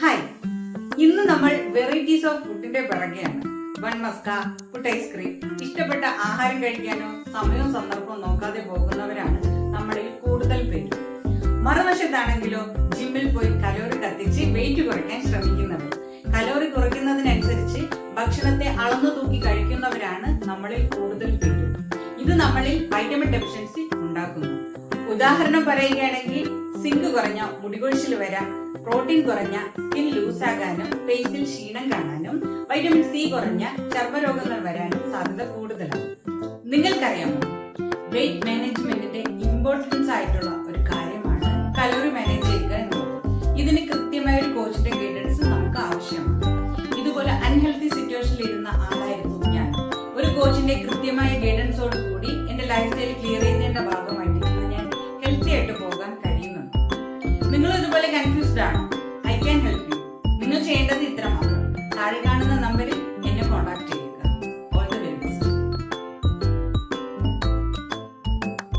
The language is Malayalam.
ഹായ്, ഇന്ന് നമ്മൾ വെറൈറ്റീസ് ഓഫ് ഫുഡിന്റെ പിറകെയാണ്. ബൺ മസ്ക, പുട്ട് ഐസ്ക്രീം, ഇഷ്ടപ്പെട്ട ആഹാരം കഴിക്കാനോ സമയവും സന്ദർഭവും നോക്കാതെ പോകുന്നവരാണ് നമ്മളിൽ കൂടുതൽ പേര്. മറുവശത്താണെങ്കിലോ ജിമ്മിൽ പോയി കലോറി കത്തിച്ച് വെയിറ്റ് കുറയ്ക്കാൻ ശ്രമിക്കുന്നവർ. കലോറി കുറയ്ക്കുന്നതിനനുസരിച്ച് ഭക്ഷണത്തെ അളന്നു തൂക്കി കഴിക്കുന്നവരാണ് നമ്മളിൽ കൂടുതൽ പേര്. ഇത് നമ്മളിൽ വൈറ്റമിൻ ഡെഫിഷ്യൻസി ഉണ്ടാക്കുന്നു. ഉദാഹരണം പറയുകയാണെങ്കിൽ സിങ്ക് കുറഞ്ഞ മുടികൊഴിച്ചിൽ വരാം, പ്രോട്ടീൻ കുറഞ്ഞ സ്കിൻ ലൂസ് ആകാനും ഫേസിൽ ക്ഷീണം കാണാനും, വൈറ്റമിൻ സി കുറഞ്ഞ ചർമ്മരോഗങ്ങൾ വരാനും സാധ്യത കൂടുതലാണ്. നിങ്ങൾക്കറിയാമോ, വെയിറ്റ് മാനേജ്മെന്റിന്റെ ഇമ്പോർട്ടൻസ് ആയിട്ടുള്ള ഒരു കാര്യമാണ് കലോറി മാനേജ് ചെയ്യുക എന്നുള്ളത്. ഇതിന് കൃത്യമായ ഒരു കോച്ചിന്റെ ഗൈഡൻസ് നമുക്ക് ആവശ്യമാണ്. ഇതുപോലെ അൺഹെൽത്തി സിറ്റുവേഷനിൽ ഇരുന്ന ആളായിരുന്നു ഞാൻ. ഒരു കോച്ചിന്റെ കൃത്യമായ ഗൈഡൻസോട് കൂടി എന്റെ ലൈഫ് സ്റ്റൈൽ ക്ലിയർ ചെയ്യുന്നതിന്റെ ഭാഗമായിട്ട് ഇന്ന് ഞാൻ ഹെൽത്തി ആയിട്ട് പോകാൻ കഴിയുന്നുണ്ട്. നിങ്ങൾ ഇതുപോലെ കൺഫ്യൂസ്ഡ് ആണോ? I can help you. നിങ്ങൾ ചെയ്യേണ്ടത് ഇത്ര മാത്രം. താഴെ കാണുന്ന